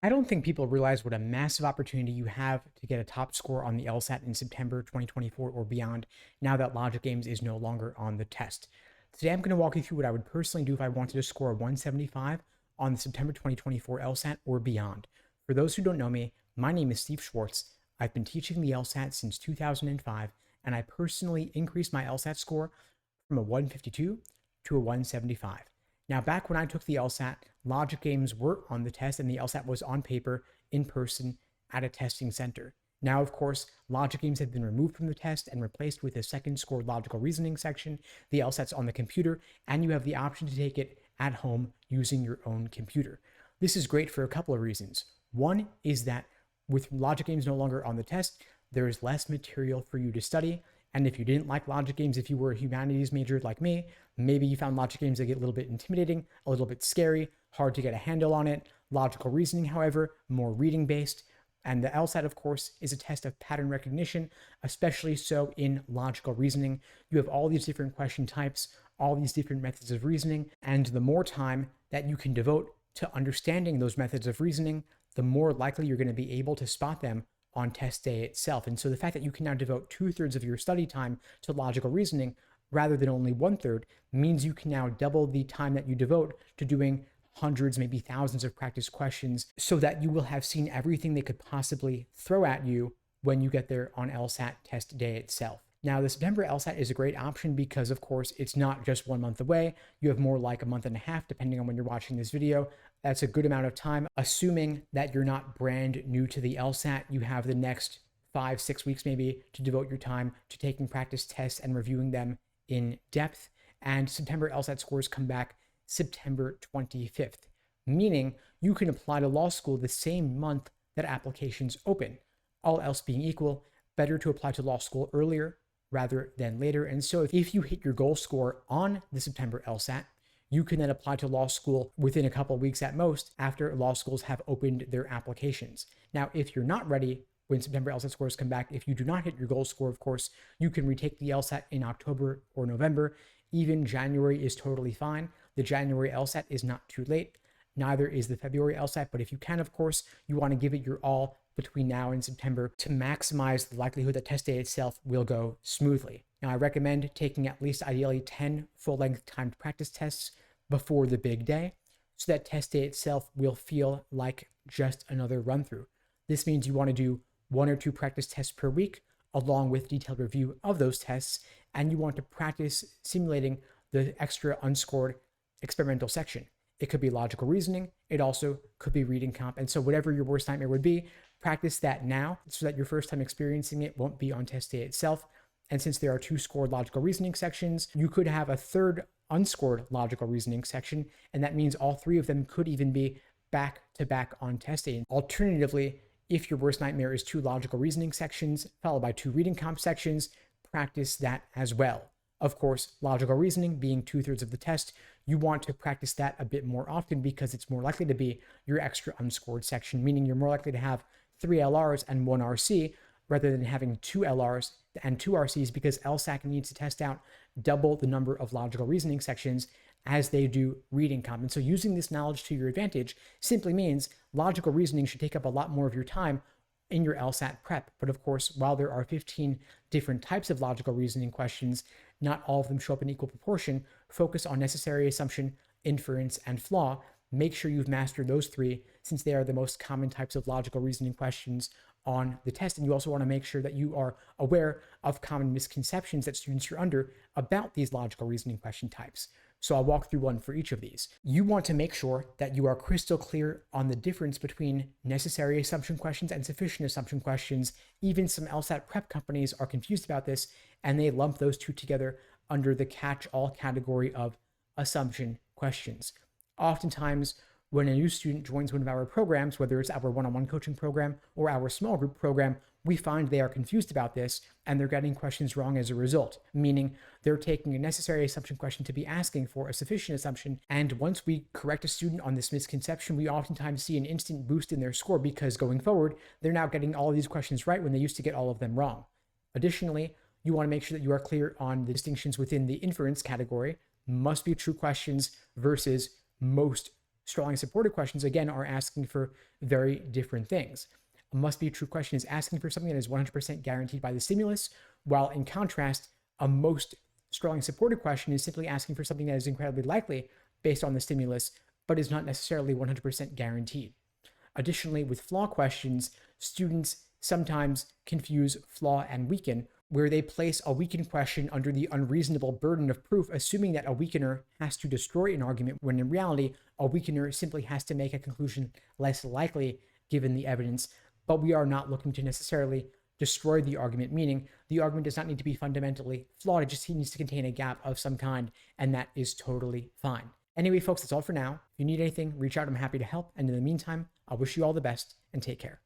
I don't think people realize what a massive opportunity you have to get a top score on the LSAT in September 2024 or beyond now that Logic Games is no longer on the test. Today, I'm going to walk you through what I would personally do if I wanted to score a 175 on the September 2024 LSAT or beyond. For those who don't know me, my name is Steve Schwartz. I've been teaching the LSAT since 2005, and I personally increased my LSAT score from a 152 to a 175. Now, back when I took the LSAT, Logic Games were on the test and the LSAT was on paper, in person, at a testing center. Now, of course, Logic Games have been removed from the test and replaced with a second score logical reasoning section. The LSAT's on the computer, and you have the option to take it at home using your own computer. This is great for a couple of reasons. One is that with Logic Games no longer on the test, there is less material for you to study. And if you didn't like Logic Games, if you were a humanities major like me, maybe you found Logic Games to get a little bit intimidating, a little bit scary, hard to get a handle on it. Logical reasoning, however, more reading based. And the LSAT, of course, is a test of pattern recognition, especially so in logical reasoning. You have all these different question types, all these different methods of reasoning, and the more time that you can devote to understanding those methods of reasoning, the more likely you're going to be able to spot them on test day itself. And so the fact that you can now devote 2/3 of your study time to logical reasoning rather than only 1/3 means you can now double the time that you devote to doing hundreds, maybe thousands of practice questions so that you will have seen everything they could possibly throw at you when you get there on LSAT test day itself. Now, the September LSAT is a great option because, of course, it's not just 1 month away. You have more like a month and a half, depending on when you're watching this video. That's a good amount of time. Assuming that you're not brand new to the LSAT, you have the next 5-6 weeks maybe to devote your time to taking practice tests and reviewing them in depth. And September LSAT scores come back September 25th, meaning you can apply to law school the same month that applications open. All else being equal, better to apply to law school earlier rather than later. And so if you hit your goal score on the September LSAT, you can then apply to law school within a couple of weeks at most after law schools have opened their applications. Now, if you're not ready when September LSAT scores come back, if you do not hit your goal score, of course, you can retake the LSAT in October or November. Even January is totally fine. The January LSAT is not too late. Neither is the February LSAT, but if you can, of course, you want to give it your all between now and September to maximize the likelihood that test day itself will go smoothly. Now, I recommend taking at least ideally 10 full-length timed practice tests before the big day so that test day itself will feel like just another run-through. This means you want to do 1 or 2 practice tests per week along with detailed review of those tests, and you want to practice simulating the extra unscored experimental section. It could be logical reasoning. It also could be reading comp. And so whatever your worst nightmare would be, practice that now so that your first time experiencing it won't be on test day itself. And since there are 2 scored logical reasoning sections, you could have a third unscored logical reasoning section. And that means all 3 of them could even be back to back on test day. Alternatively, if your worst nightmare is 2 logical reasoning sections followed by 2 reading comp sections, practice that as well. Of course, logical reasoning being 2/3 of the test, you want to practice that a bit more often because it's more likely to be your extra unscored section, meaning you're more likely to have 3 LRs and 1 RC rather than having 2 LRs and 2 RCs because LSAC needs to test out double the number of logical reasoning sections as they do reading comp. And so using this knowledge to your advantage simply means logical reasoning should take up a lot more of your time in your LSAT prep. But of course, while there are 15 different types of logical reasoning questions, not all of them show up in equal proportion. Focus on necessary assumption, inference, and flaw. Make sure you've mastered those 3 since they are the most common types of logical reasoning questions on the test. And you also want to make sure that you are aware of common misconceptions that students are under about these logical reasoning question types. So I'll walk through one for each of these. You want to make sure that you are crystal clear on the difference between necessary assumption questions and sufficient assumption questions. Even some LSAT prep companies are confused about this, and they lump those 2 together under the catch-all category of assumption questions. Oftentimes, when a new student joins one of our programs, whether it's our one-on-one coaching program or our small group program, we find they are confused about this and they're getting questions wrong as a result, meaning they're taking a necessary assumption question to be asking for a sufficient assumption. And once we correct a student on this misconception, we oftentimes see an instant boost in their score because going forward, they're now getting all of these questions right when they used to get all of them wrong. Additionally, you want to make sure that you are clear on the distinctions within the inference category, must be true questions versus most strongly supported questions, again, are asking for very different things. A must be true question is asking for something that is 100% guaranteed by the stimulus, while in contrast, a most strongly supported question is simply asking for something that is incredibly likely based on the stimulus, but is not necessarily 100% guaranteed. Additionally, with flaw questions, students sometimes confuse flaw and weaken, where they place a weakened question under the unreasonable burden of proof, assuming that a weakener has to destroy an argument, when in reality, a weakener simply has to make a conclusion less likely given the evidence. But we are not looking to necessarily destroy the argument, meaning the argument does not need to be fundamentally flawed. It just needs to contain a gap of some kind, and that is totally fine. Anyway, folks, that's all for now. If you need anything, reach out. I'm happy to help. And in the meantime, I wish you all the best and take care.